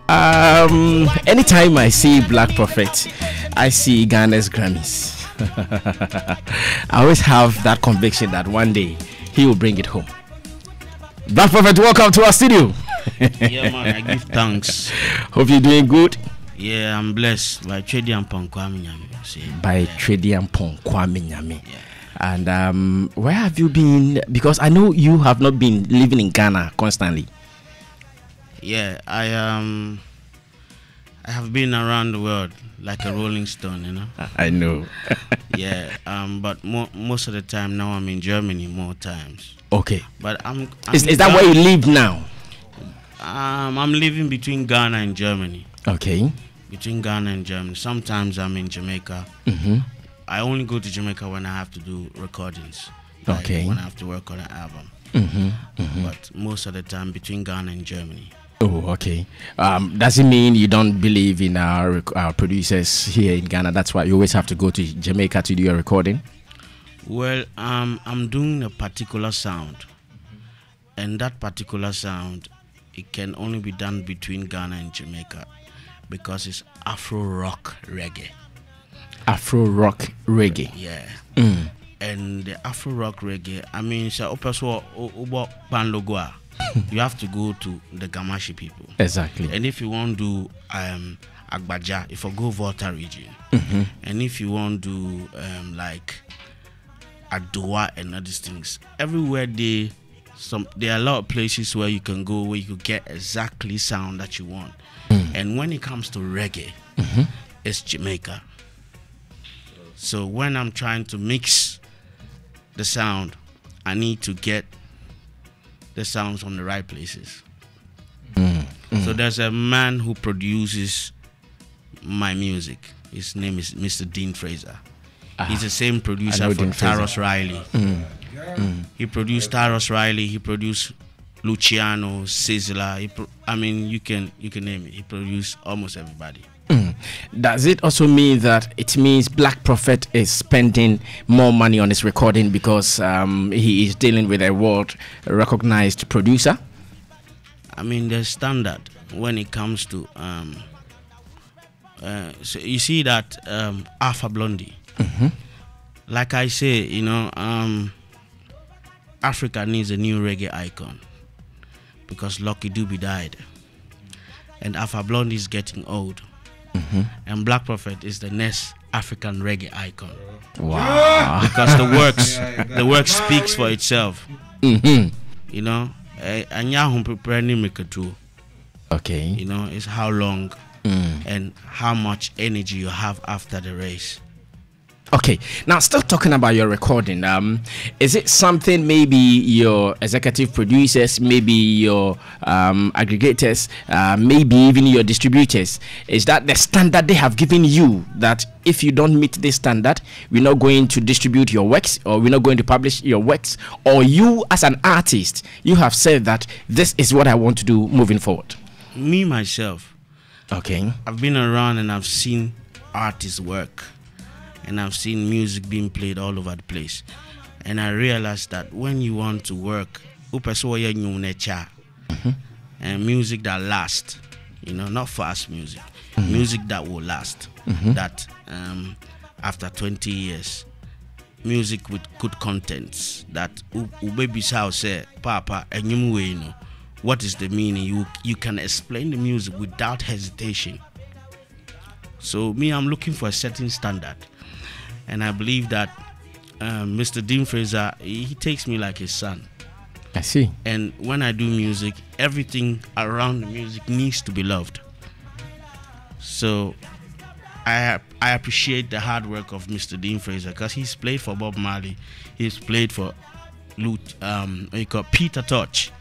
Anytime I see Black Prophet, I see Ghana's Grammys. I always have that conviction that one day he will bring it home. Black Prophet, welcome to our studio. Yeah, man, I give thanks. Hope you're doing good. Yeah, I'm blessed by Tredi and Kwame Nyame. By Tredi and Kwame Nyame. And where have you been? Because I know you have not been living in Ghana constantly. Yeah, I have been around the world like a rolling stone, you know. I know. Yeah, but most of the time now I'm in Germany more times. Okay. But is that where you live now? I'm living between Ghana and Germany. Okay. Between Ghana and Germany. Sometimes I'm in Jamaica. I only go to Jamaica when I have to do recordings. Like okay. when I have to work on an album. But most of the time between Ghana and Germany. Oh, okay. Does it mean you don't believe in our producers here in Ghana? That's why you always have to go to Jamaica to do your recording? Well, I'm doing a particular sound. And that particular sound, it can only be done between Ghana and Jamaica because it's Afro rock reggae. Afro rock reggae. Yeah. And the Afro rock reggae, I mean, you have to go to the Gamashi people. Exactly. And if you want to do Agbaja, if you go Volta region, and if you want to do like Adoa and other things, everywhere there are a lot of places where you can go where you could get exactly sound that you want. And when it comes to reggae, it's Jamaica. So when I'm trying to mix the sound, I need to get the sounds from the right places. So there's a man who produces my music. His name is Mr. Dean Fraser. He's the same producer for Taros Riley. He produced Taros Riley. He produced Luciano, Sizzla. I mean, you can name it. He produced almost everybody. Does it also mean that it means Black Prophet is spending more money on his recording because he is dealing with a world-recognized producer? I mean, there's standard when it comes to so you see that Alpha Blondie. Like I say, you know, Africa needs a new reggae icon because Lucky Dube died, and Alpha Blondie is getting old. And Black Prophet is the next African reggae icon. Wow! Because the work speaks for itself. You know, okay. You know, it's how long and how much energy you have after the race. Okay, now still talking about your recording, is it something maybe your executive producers, maybe your aggregators, maybe even your distributors, is that the standard they have given you that if you don't meet this standard, we're not going to distribute your works or we're not going to publish your works, or you as an artist, you have said that this is what I want to do moving forward? Me, myself, okay, I've been around and I've seen artists work. And I've seen music being played all over the place. And I realized that when you want to work, and music that lasts, you know, not fast music, music that will last, that after 20 years, music with good contents, that baby say, Papa, and you know, what is the meaning? You can explain the music without hesitation. So me, I'm looking for a certain standard. And I believe that Mr. Dean Fraser, he takes me like his son. I see. And when I do music, everything around the music needs to be loved. So I appreciate the hard work of Mr. Dean Fraser because he's played for Bob Marley. He's played for Peter Tosh.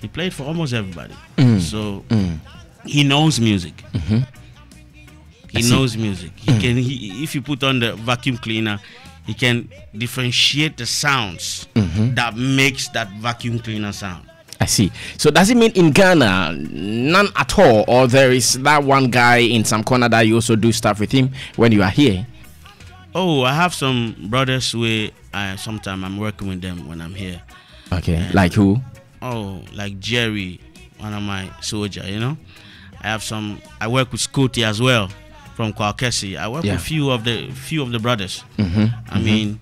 He played for almost everybody. So he knows music. He knows music. If you put on the vacuum cleaner, he can differentiate the sounds that makes that vacuum cleaner sound. I see. So does it mean in Ghana, none at all, or there is that one guy in some corner that you also do stuff with him when you are here? Oh, I have some brothers where sometimes I'm working with them when I'm here. Okay, like who? Oh, like Jerry, one of my soldiers, you know. I have some. I work with Scotty as well from Kwakesi. I work with few of the brothers. I mean,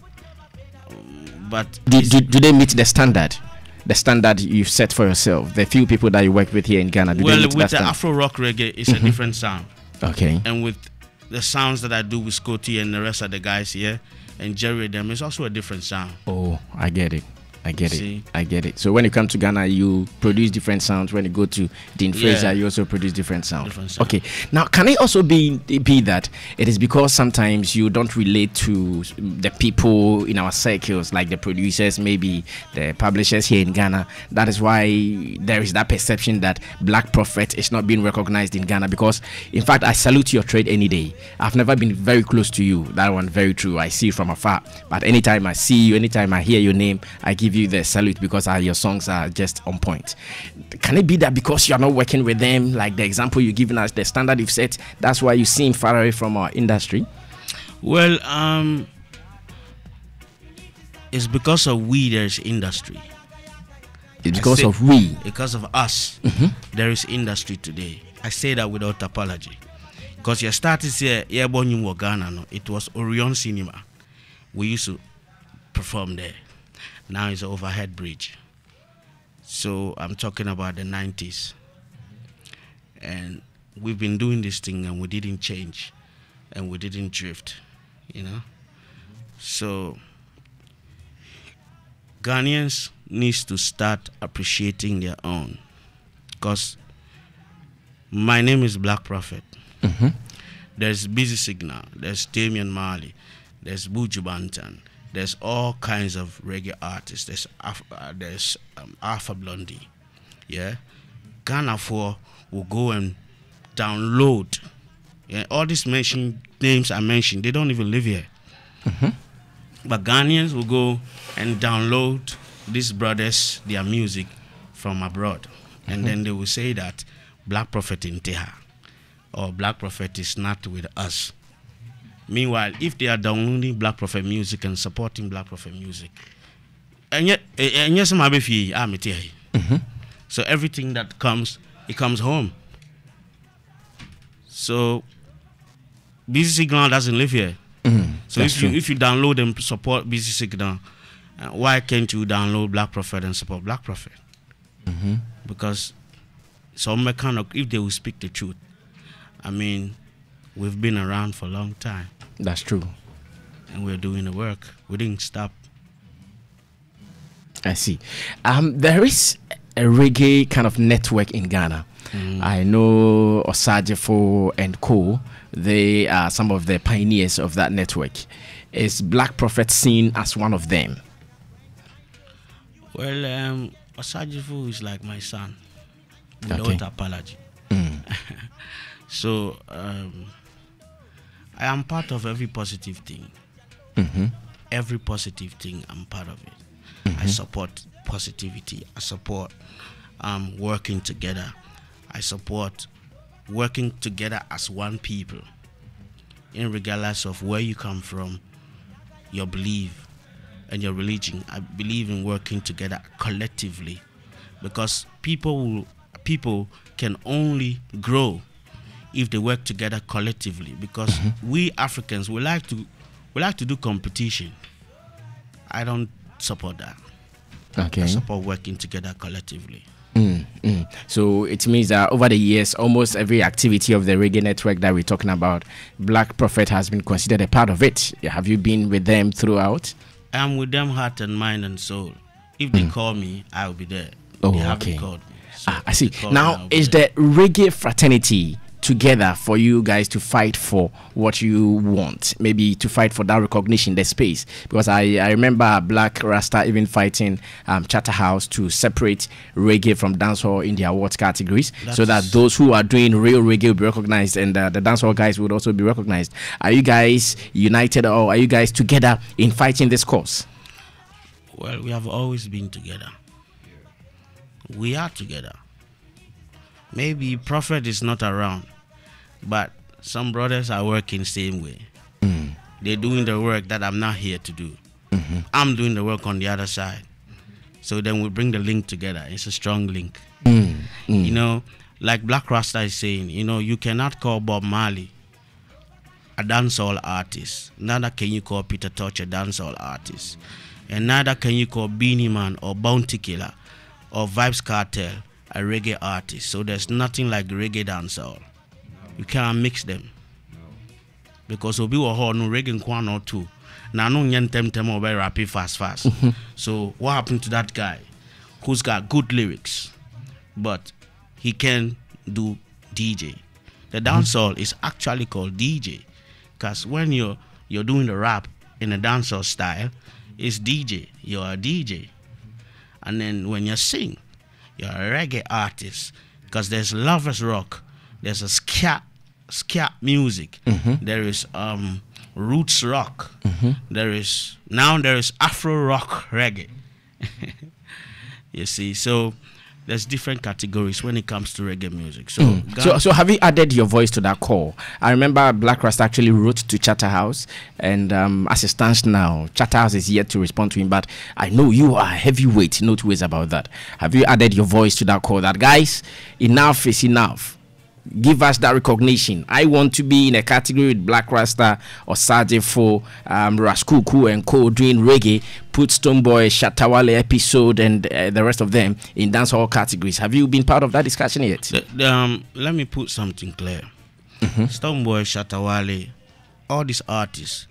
but do they meet the standard? The standard you've set for yourself. The few people that you work with here in Ghana. Well, with the Afro rock reggae, it's a different sound. Okay. And with the sounds that I do with Scotty and the rest of the guys here and Jerry, them, it's also a different sound. Oh, I get it. I get it. So when you come to Ghana, you produce different sounds. When you go to Dean Fraser, you also produce different sounds. Okay. Now, can it also be that it is because sometimes you don't relate to the people in our circles, like the producers, maybe the publishers here in Ghana? That is why there is that perception that Black Prophet is not being recognized in Ghana. Because, in fact, I salute your trade any day. I've never been very close to you. That one, very true. I see you from afar. But anytime I see you, anytime I hear your name, I give you the salute because your songs are just on point. Can it be that because you're not working with them, like the example you're giving us, the standard you've set, that's why you seem far away from our industry? Well, it's because of we there's industry. It's because of we. Because of us, there is industry today. I say that without apology. Because you started here, Ghana, it was Orion Cinema. We used to perform there. Now it's an overhead bridge. So I'm talking about the 90s. And we've been doing this thing and we didn't change and we didn't drift, you know. So Ghanaians needs to start appreciating their own. Because my name is Black Prophet. There's Busy Signal, there's Damian Marley, there's Buju Banton. There's all kinds of reggae artists. There's Alpha Blondie. Yeah, Ghana will go and download. Yeah, all these names I mentioned, they don't even live here. But Ghanaians will go and download these brothers, their music from abroad, and then they will say that Black Prophet in Teha or Black Prophet is not with us. Meanwhile, if they are downloading Black Prophet music and supporting Black Prophet music, and yet, so everything that comes, it comes home. So, Busy Signal doesn't live here. So if you download and support Busy Signal, why can't you download Black Prophet and support Black Prophet? Because some mechanic, if they will speak the truth, I mean, we've been around for a long time. That's true. And we're doing the work. We didn't stop. I see. There is a reggae kind of network in Ghana. I know Osajefo and Co. They are some of the pioneers of that network. Is Black Prophet seen as one of them? Well, Osajefo is like my son, without apology. So, I am part of every positive thing. Every positive thing, I'm part of it. I support positivity. I support working together. I support working together as one people, in regardless of where you come from, your belief, and your religion. I believe in working together collectively, because people can only grow if they work together collectively. Because we Africans, we like to do competition. I don't support that. Okay. I support working together collectively. So it means that over the years, almost every activity of the reggae network that we're talking about, Black Prophet has been considered a part of it. Have you been with them throughout? I'm with them heart and mind and soul. If they call me, I'll be there. Oh, they haven't okay. called me. So I see. Now, me, is the reggae fraternity together for you guys to fight for what you want, maybe to fight for that recognition, the space? Because I remember Black Rasta even fighting Charterhouse to separate reggae from dancehall in the awards categories, so that those who are doing real reggae will be recognized, and the dancehall guys would also be recognized. Are you guys united, or are you guys together in fighting this cause? Well, we have always been together. We are together. Maybe Prophet is not around, but some brothers are working same way. They're doing the work that I'm not here to do. I'm doing the work on the other side. So then we bring the link together. It's a strong link. You know, like Black Rasta is saying, you know, you cannot call Bob Marley a dancehall artist. Neither can you call Peter Tosh a dancehall artist. And neither can you call Beanie Man or Bounty Killer or Vibes Cartel a reggae artist. So there's nothing like reggae dancehall. You can't mix them. Because Obi wa no reggae nkwan or two. Now no tem or very rapid fast. So what happened to that guy who's got good lyrics, but he can do DJ? The dancehall is actually called DJ, because when you're doing the rap in a dancehall style, it's DJ. You're a DJ. And then when you sing, you're a reggae artist, because there's lovers rock, there's a ska music, there is roots rock, there is Afro rock reggae. You see, so there's different categories when it comes to reggae music. So have you added your voice to that call? I remember Black Rasta actually wrote to Charterhouse, and as it stands now, Charterhouse is yet to respond to him, but I know you are heavyweight, no two ways about that. Have you added your voice to that call that, guys, enough is enough? Give us that recognition. I want to be in a category with Black Rasta or Sergeant for Raskuku and Co doing reggae. Put Stoneboy, Shatawale episode and the rest of them in dancehall categories. Have you been part of that discussion yet? Let me put something clear. Stoneboy, Shatawale, all these artists,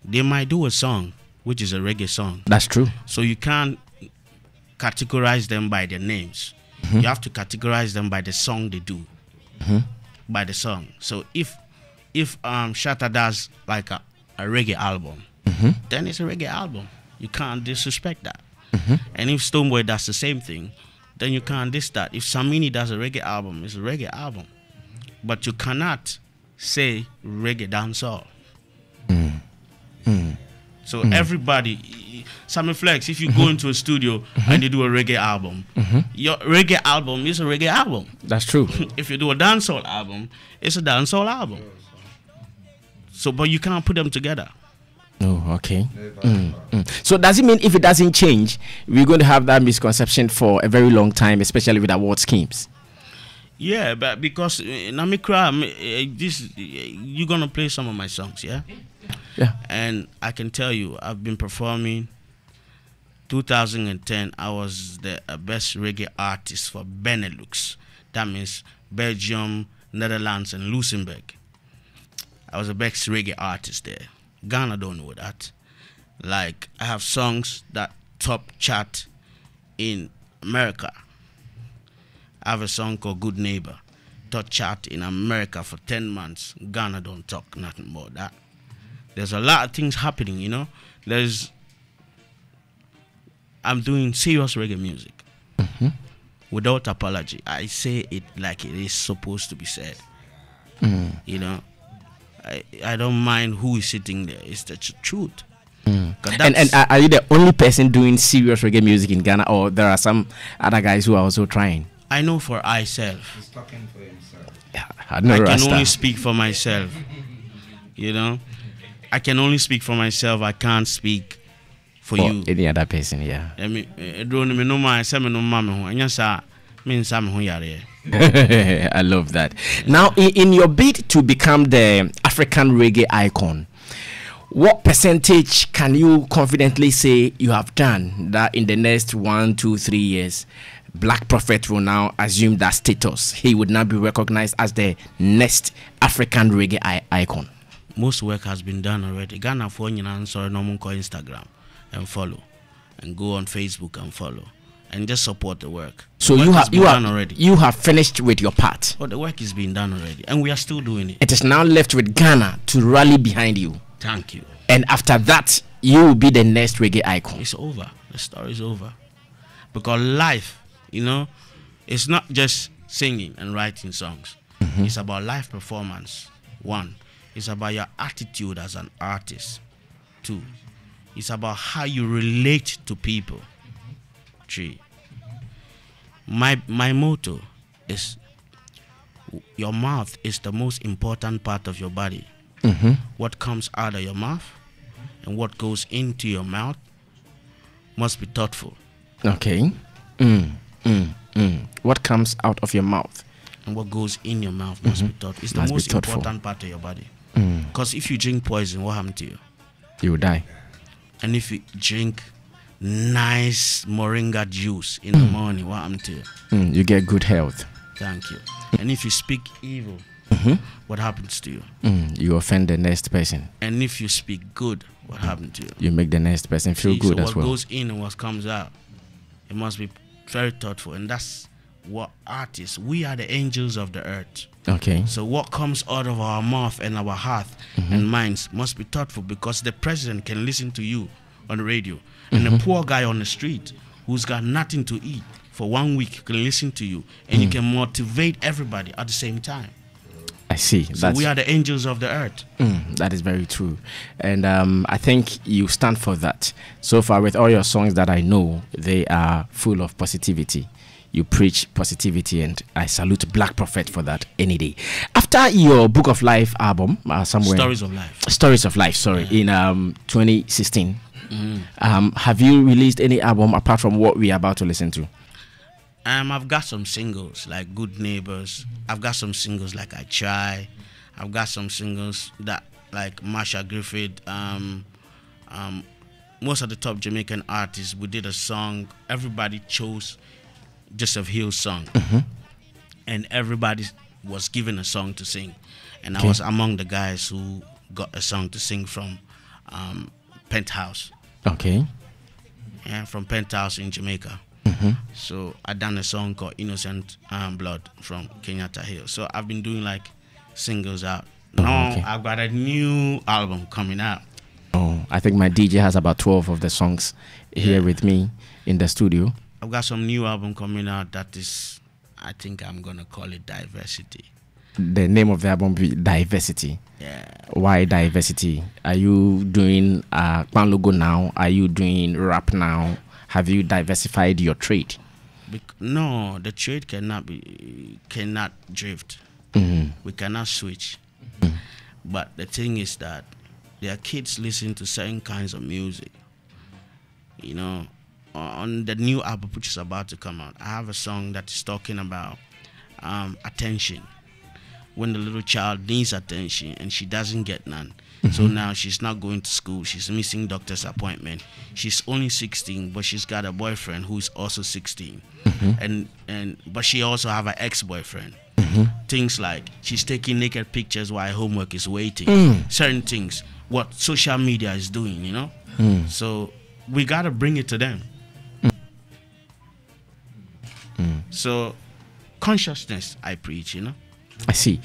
they might do a song which is a reggae song. That's true. So you can't categorize them by their names. You have to categorize them by the song they do. By the song. So if Shatta does like a reggae album, then it's a reggae album. You can't disrespect that. And if Stoneboy does the same thing, then you can't diss that. If Samini does a reggae album, it's a reggae album. But you cannot say reggae dancehall. So everybody, Sammy Flex, if you go into a studio and you do a reggae album, your reggae album is a reggae album. That's true. If you do a dancehall album, it's a dancehall album. So, but you cannot put them together. Oh, okay. So does it mean if it doesn't change, we're going to have that misconception for a very long time, especially with award schemes? Yeah, but because Namikra, you're going to play some of my songs, yeah? Yeah. And I can tell you, I've been performing. 2010, I was the best reggae artist for Benelux. That means Belgium, Netherlands, and Luxembourg. I was the best reggae artist there. Ghana don't know that. Like, I have songs that top chart in America. I have a song called Good Neighbor. Top chart in America for 10 months. Ghana don't talk nothing about that. There's a lot of things happening, you know. I'm doing serious reggae music. Without apology. I say it like it is supposed to be said. You know. I don't mind who is sitting there. It's the truth. And are you the only person doing serious reggae music in Ghana, or there are some other guys who are also trying? I know for myself. He's talking for himself. Yeah, I can only speak for myself. You know, I can only speak for myself. I can't speak for you. Any other person, yeah. I mean, I love that. Now, in your bid to become the African reggae icon, what percentage can you confidently say you have done that in the next 1, 2, 3 years? Black Prophet will now assume that status. He would now be recognized as the next African reggae icon. Most work has been done already. Ghana for Instagram and follow, and go on Facebook and follow, and just support the work. So you have finished with your part. Oh, the work is being done already, and we are still doing it. It is now left with Ghana to rally behind you. Thank you. And after that, you will be the next reggae icon. It's over. The story is over. Because life, you know, it's not just singing and writing songs. It's about live performance. 1, it's about your attitude as an artist. 2, it's about how you relate to people. 3, my motto is your mouth is the most important part of your body. What comes out of your mouth and what goes into your mouth must be thoughtful. Okay. What comes out of your mouth and what goes in your mouth must be thought. It's the Must be most thoughtful. important part of your body. Mm. Because if you drink poison, what happens to you? You will die. And if you drink nice moringa juice in the morning, what happens to you? You get good health. Thank you. And if you speak evil, what happens to you? You offend the next person. And if you speak good, what happens to you? You make the next person feel good so as well. what goes in and what comes out, it must be very thoughtful. And that's what artists, we are the angels of the earth. Okay. So what comes out of our mouth and our heart and minds must be thoughtful, because the president can listen to you on the radio, and the poor guy on the street who's got nothing to eat for 1 week can listen to you, and you can motivate everybody at the same time. I see. So we are the angels of the earth. That is very true. And I think you stand for that. So far, with all your songs that I know, they are full of positivity. You preach positivity, and I salute Black Prophet for that any day. After your Book of Life album, somewhere Stories of Life, sorry, in 2016, have you released any album apart from what we are about to listen to? I've got some singles like Good Neighbors. I've got some singles like I Try. I've got some singles that like Marsha Griffith. Most of the top Jamaican artists, we did a song. Everybody chose Joseph Hill's song, and everybody was given a song to sing, and I was among the guys who got a song to sing from Penthouse. Okay. Yeah, from Penthouse in Jamaica. So I done a song called Innocent Blood from Kenyatta Hill. So I've been doing like singles out. Now I've got a new album coming out. Oh, I think my DJ has about 12 of the songs here with me in the studio. I've got some new album coming out that is, I think I'm gonna call it Diversity. The name of the album be Diversity. Yeah. Why Diversity? Are you doing Pan Logo now? Are you doing rap now? Have you diversified your trade? No, the trade cannot drift. We cannot switch. But the thing is that there are kids listening to certain kinds of music. You know, on the new album which is about to come out, I have a song that is talking about attention. When the little child needs attention and she doesn't get none. So now she's not going to school. She's missing doctor's appointment. She's only 16, but she's got a boyfriend who's also 16. But she also have an ex-boyfriend. Things like she's taking naked pictures while homework is waiting. Certain things, what social media is doing, you know. So we gotta bring it to them. So consciousness, I preach, you know. I see.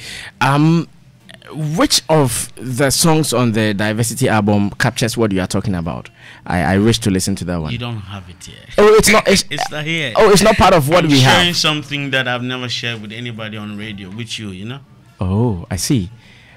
Which of the songs on the Diversity album captures what you are talking about? I wish to listen to that one. You don't have it yet. Oh, it's not. It's not here. Oh, it's not part of what we have. I'm sharing something that I've never shared with anybody on radio, with you, you know. Oh, I see.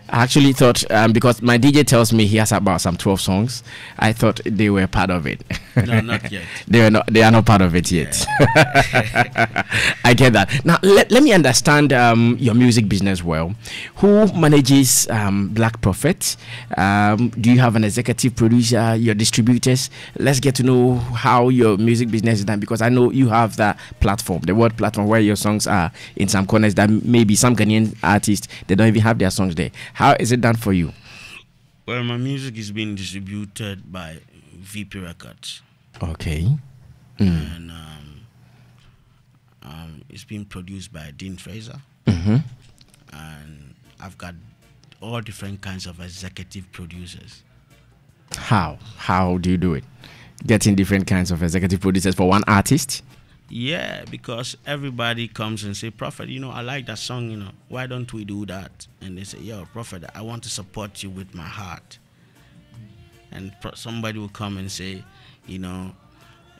I actually thought, because my DJ tells me he has about some 12 songs, I thought they were part of it. No, not yet. They are not part of it yet. Yeah. I get that. Now, let me understand your music business well. Who manages Black Prophet? Do you have an executive producer, your distributors? Let's get to know how your music business is done, because I know you have that platform, the word platform, where your songs are in some corners that maybe some Ghanaian artists, they don't even have their songs there. How is it done for you? Well, my music is being distributed by VP Records. Okay. And it's being produced by Dean Fraser. And I've got all different kinds of executive producers. How do you do it? Getting different kinds of executive producers for one artist? Yeah, because everybody comes and say, Prophet, you know, I like that song, you know, why don't we do that? And they say, yo, Prophet, I want to support you with my heart. And somebody will come and say, you know,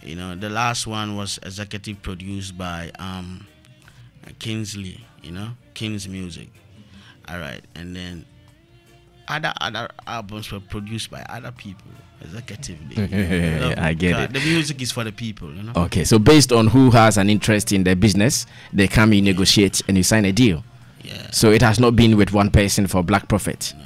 the last one was executive produced by Kingsley, you know, King's Music. All right, and then other albums were produced by other people executively. I get it. The music is for the people, you know. Okay, so based on who has an interest in the business, they come in, negotiate, and you sign a deal. Yeah. So it has not been with one person for Black Prophet. No.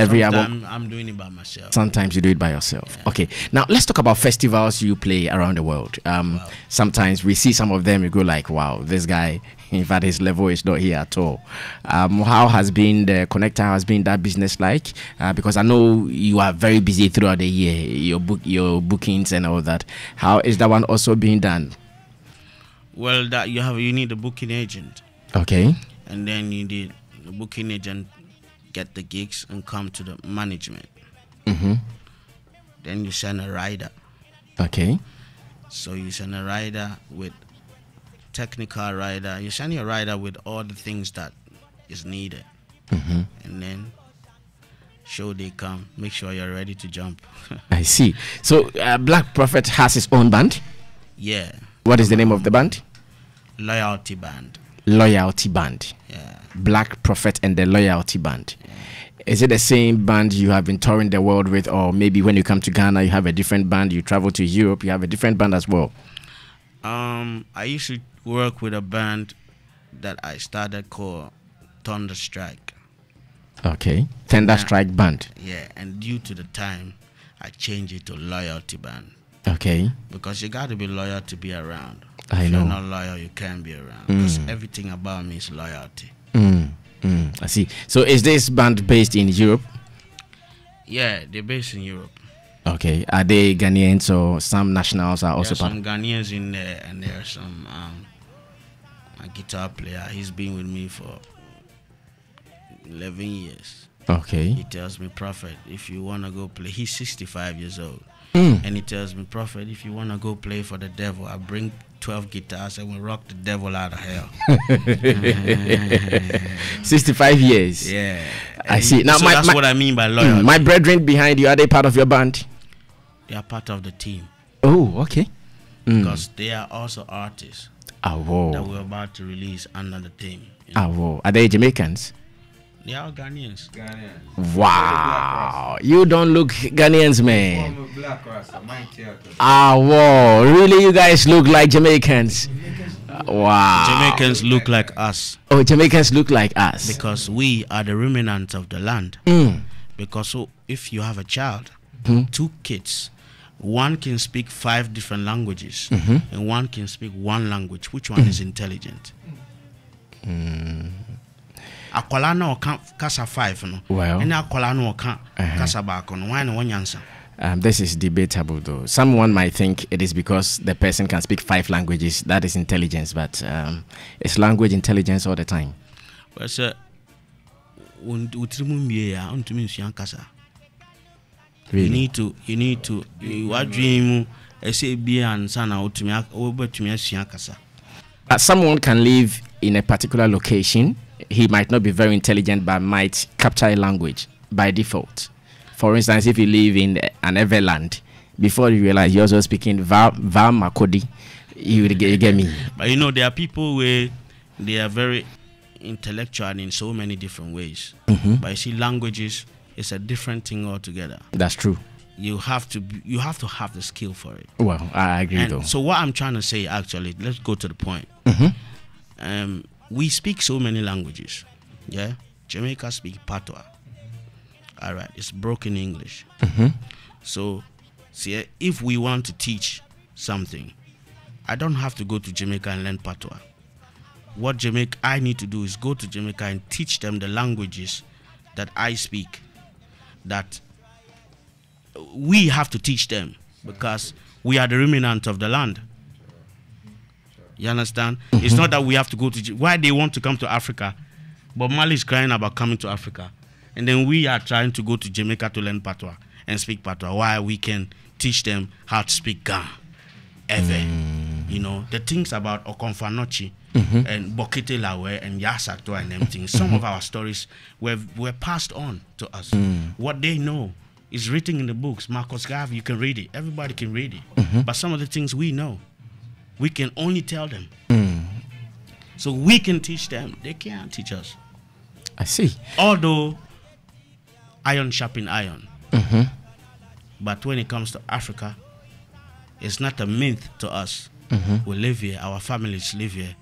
Every Sometimes album? I'm doing it by myself. Sometimes you do it by yourself. Yeah. Okay. Now let's talk about festivals you play around the world. Wow. Sometimes we see some of them, we go like, wow, this guy, in fact, his level is not here at all. How has been the connector? Has been that business like? Because I know you are very busy throughout the year, your bookings and all that. How is that one also being done? Well, that you need a booking agent, Okay. and then you need the booking agent get the gigs and come to the management. Mm-hmm. Then you send a rider. Okay. So you send a rider with technical rider. You send your rider with all the things that is needed, Mm-hmm. and then show they come. Make sure you're ready to jump. I see. So Black Prophet has his own band. Yeah. What is the name of the band? Loyalty Band. Loyalty Band. Yeah. Black Prophet and the Loyalty Band. Is it the same band you have been touring the world with, or maybe when you come to Ghana you have a different band? You travel to Europe, you have a different band as well? I used to work with a band that I started called Thunderstrike. Okay. Thunderstrike Band. Yeah, and due to the time, I changed it to Loyalty Band. Okay. Because you got to be loyal to be around. I If know. you're not loyal, you can't be around. Because everything about me is loyalty. I see. So is this band based in Europe? Yeah, they're based in Europe. Okay. Are they Ghanaians or some nationals are also There's part? some Ghanaians in there, and there's some my guitar player. He's been with me for 11 years. Okay. He tells me, Prophet, if you want to go play, he's 65 years old. And he tells me, Prophet, if you want to go play for the devil, I bring 12 guitars and we'll rock the devil out of hell. 65 years. Yeah. I see. Now, So my, that's my, what I mean by loyalty. my brethren behind you, are they part of your band? They are part of the team Oh, okay. because they are also artists Ah, whoa. that we're about to release under the team. You know? Ah, whoa. Are they Jamaicans? They are Ghanaians. Wow. You don't look Ghanaians, man. Former Black Rasta, my theater. Ah, whoa. Really? You guys look like Jamaicans? Wow. Jamaicans look like us Oh, Jamaicans look like us. because we are the remnants of the land. Mm. Because so if you have a child, Mhm. 2 kids, one can speak 5 different languages and one can speak 1 language. Which one is intelligent? Akwala na oka kasa 5 no. Well. And akwala na oka kasa baako no. Why no one answer? This is debatable, though. Someone might think it is because the person can speak 5 languages. That is intelligence, but it's language intelligence all the time. Well, sir, utirimu mbie ya untumi nsuya kasa. Really? You need to wadrimu ese bie ansa na obetumi nsuya kasa. Someone can live in a particular location. He might not be very intelligent, but might capture a language by default. For instance, if you live in an Everland, before you realize you're also speaking Va Makodi, you get me. But you know, there are people where they are very intellectual in so many different ways. But you see, languages is a different thing altogether. That's true. You have to have the skill for it. Well, I agree, though. And so what I'm trying to say, actually, let's go to the point. We speak so many languages. Yeah, Jamaica speak Patois. All right, it's broken English. So, see, if we want to teach something, I don't have to go to Jamaica and learn Patois. What I need to do is go to Jamaica and teach them the languages that I speak, that we have to teach them because we are the remnant of the land. You understand? It's not that we have to go to why they want to come to Africa, but Mali is crying about coming to Africa, and then we are trying to go to Jamaica to learn Patois and speak Patois. Why we can teach them how to speak Ga, Ewe, you know, the things about Okonfanochi and Bokete Lawe and Yasato and everything. Some of our stories were passed on to us. What they know is written in the books. Marcus Garvey, you can read it. Everybody can read it. But some of the things we know, we can only tell them. So we can teach them. They can't teach us. I see. Although iron sharpen iron. But when it comes to Africa, it's not a myth to us. We live here. Our families live here.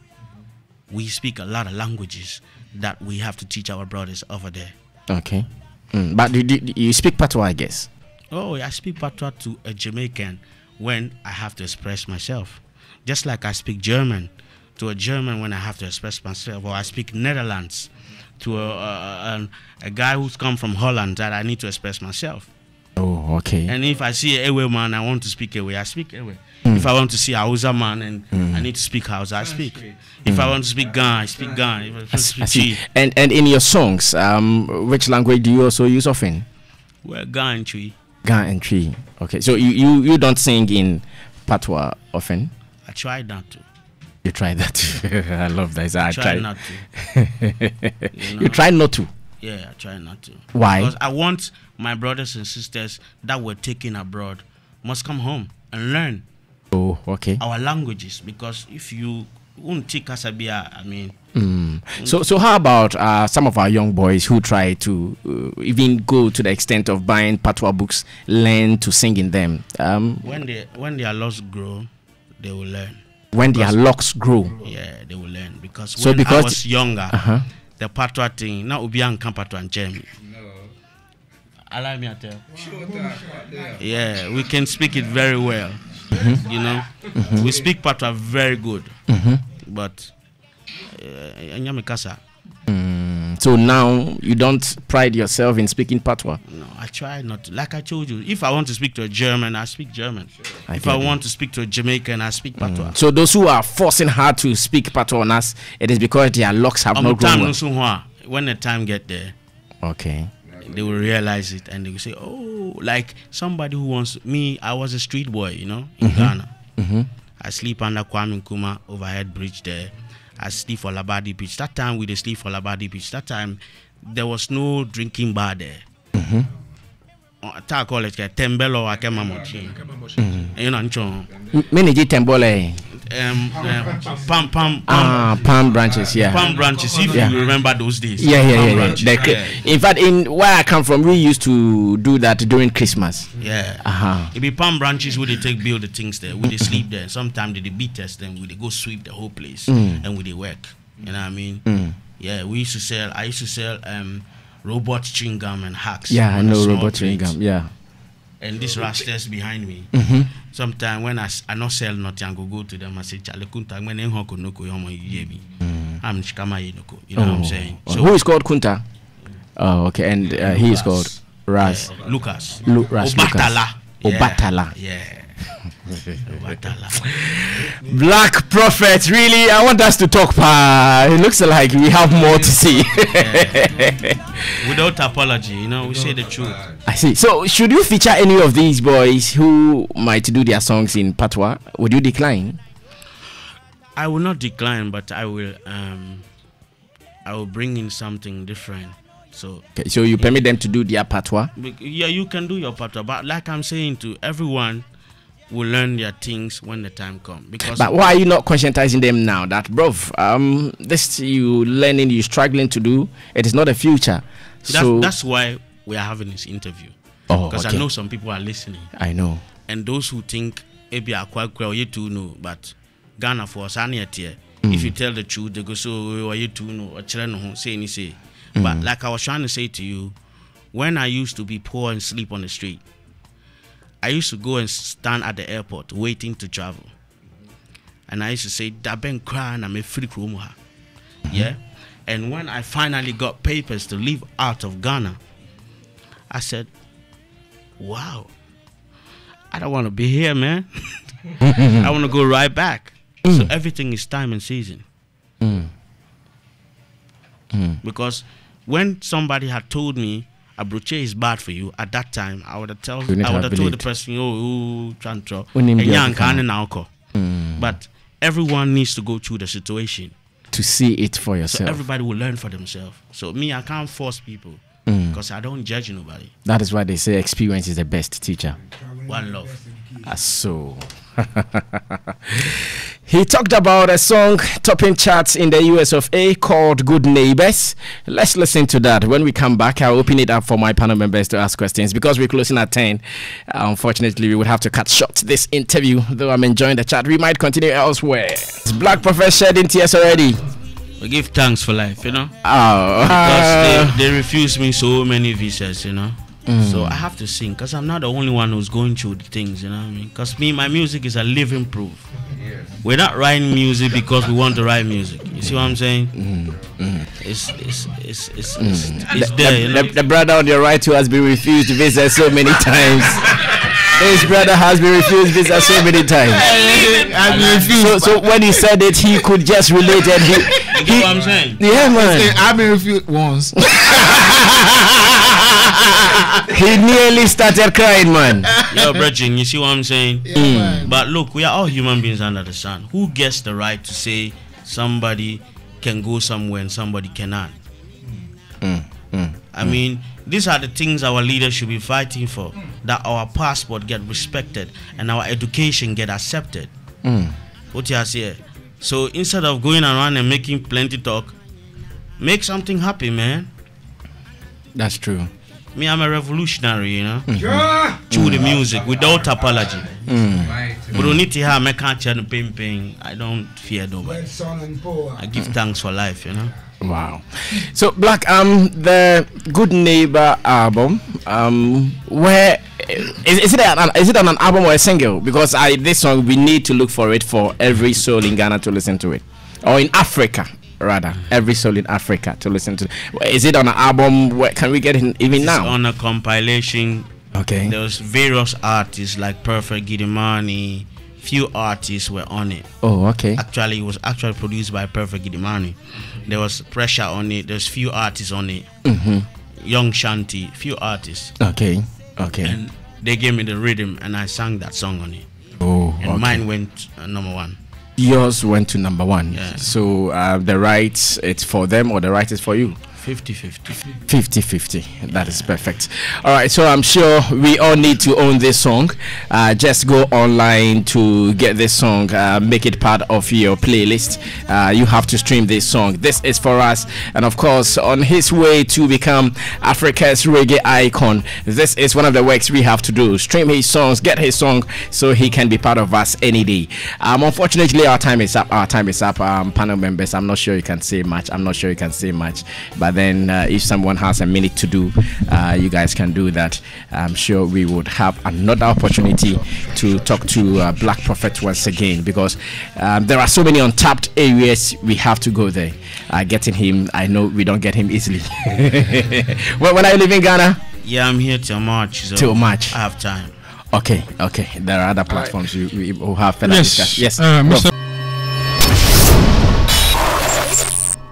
We speak a lot of languages that we have to teach our brothers over there. Okay. But you speak patois, I guess. Oh, I speak patois to a Jamaican when I have to express myself. Just like I speak German to a German when I have to express myself, or I speak Netherlands to a guy who's come from Holland that I need to express myself. Oh, okay. And if I see a Ewe man, I want to speak Ewe, I speak Ewe. If I want to see a Hausa man and I need to speak Hausa, I speak. If I want to speak Gan, I speak Gan. If I want to speak Chi. And in your songs, which language do you also use often? Well, Gan and Chi. Gan and Chi. Okay, so you don't sing in patois often? I try not to. You try that. I love that. I try not to. You try not to? Yeah, I try not to. Why? Because I want my brothers and sisters that were taken abroad must come home and learn. Oh, okay. Our languages, because if you won't take Kasabia, I mean. So how about some of our young boys who try to even go to the extent of buying patois books, learn to sing in them? When their locks grow, they will learn. When their locks grow, yeah, they will learn. Because when I was younger, the patois thing, now Ubian can patois and Jamie. Allow me to tell. Yeah, we can speak it very well. You know, we speak patois very good, but so now you don't pride yourself in speaking patois? No, I try not to. Like I told you, if I want to speak to a German, I speak German. If I want to speak to a Jamaican, I speak patois. So those who are forcing hard to speak patois on us, it is because their locks have not grown well. When the time get there, okay, they will realize it and they will say, oh, like somebody who wants me. I was a street boy, you know, in Ghana. I sleep under Kwame Nkrumah overhead bridge there. I sleep for Labadi Beach. That time we did sleep for Labadi Beach. That time there was no drinking bar there. I call it Tembelo Akemamochi. You know, Manage Tembole. Palm branches, yeah. Palm branches, if you remember those days. Yeah. In fact, in where I come from, we used to do that during Christmas. Yeah. It be palm branches where they take build the things there, where they sleep there. Sometimes they beat us, then we they go sweep the whole place and we they work. You know what I mean? Yeah, I used to sell robot chewing gum and hacks. Yeah, I know robot chewing gum. Yeah. And these rastas behind me. Sometimes when I not sell nothing, I go to them and say, "Chale kunta when en hoko noko yomo yebi." I'm shikama yenoko. You know what I'm saying? So who is called Kunta? Oh, okay, and he is called Ras. Lucas. Ras Obatala. Obatala. Yeah. Black Prophet, really, I want us to talk. It looks like we have more to see. Without apology, you know, we say the truth. I see. So, should you feature any of these boys who might do their songs in patois? Would you decline? I will not decline, but I will bring in something different. So, okay, so you permit them to do their patois? Yeah, you can do your patois, but like I'm saying to everyone, will learn their things when the time comes. But why are you not conscientizing them now that, bro, this you learning, you struggling to do, it is not a future. That's why we are having this interview. Because okay. I know some people are listening. I know. And those who think maybe I quite well, you too know, but Ghana for us, if you tell the truth, they go so you too know, or children say any say. But like I was trying to say to you, when I used to be poor and sleep on the street, I used to go and stand at the airport waiting to travel. And I used to say, Daben crying, I'm a free krumuha. Yeah? And when I finally got papers to leave out of Ghana, I said, wow, I don't want to be here, man. I want to go right back. So everything is time and season. Because when somebody had told me, Abroche is bad for you. At that time, I would have told the person, but everyone needs to go through the situation to see it for yourself. So everybody will learn for themselves. So me, I can't force people because I don't judge nobody. That is why they say experience is the best teacher. One love. So he talked about a song topping charts in the US of A called Good Neighbors. Let's listen to that. When we come back, I'll open it up for my panel members to ask questions. Because we're closing at 10, unfortunately, we would have to cut short this interview. Though I'm enjoying the chat, we might continue elsewhere. Black Prophet shedding tears already. We give thanks for life, you know. Oh, Because they refuse me so many visas, you know. So I have to sing because I'm not the only one who's going through the things, you know what I mean? Because my music is a living proof. We're not writing music because we want to write music. You see what I'm saying? It's there, you know? The brother on your right who has been refused visa so many times. His brother has been refused visa so many times. So when he said it, he could just relate it. You know what I'm saying? Yeah, man. I've been refused once. He nearly started crying, man. Yo, Bridget, you see what I'm saying? Man. But look, we are all human beings under the sun. Who gets the right to say somebody can go somewhere and somebody cannot? I mean, these are the things our leaders should be fighting for. That our passport get respected and our education get accepted. What you say? So instead of going around and making plenty talk, make something happen, man. That's true. Me, I'm a revolutionary, you know. Through the music, without apology. We don't need to have me can't pain. I don't fear nobody. I give thanks for life, you know. Wow. So Black, the Good Neighbor album, where is it on an album or a single? Because this song we need to look for it for every soul in Ghana to listen to it, or in Africa rather, every soul in Africa to listen to. Is it on an album? Where can we get it even now? It's on a compilation. Okay. There was various artists like Perfect Gidimani. Few artists were on it. Oh, okay. Actually, it was actually produced by Perfect Gidimani. There was Pressure on it. There's few artists on it. Young Shanti, few artists. Okay. And they gave me the rhythm, and I sang that song on it. Oh, and mine went number one. Yours went to number one. Yeah. So the rights, it's for them or the right is for you? 50-50. 50-50. That is perfect. All right, so I'm sure we all need to own this song. Just go online to get this song, make it part of your playlist. You have to stream this song. This is for us, and of course, on his way to become Africa's reggae icon, this is one of the works we have to do. Stream his songs, get his song, so he can be part of us any day. Unfortunately, our time is up. Panel members, I'm not sure you can say much. But then if someone has a minute to do, you guys can do that. I'm sure we would have another opportunity to talk to Black Prophet once again, because there are so many untapped areas. We have to go there. Getting him, I know we don't get him easily. When are you leaving Ghana? Yeah, I'm here till March. So till March. I have time. Okay. There are other platforms we will have further discussion. Yes, Mr.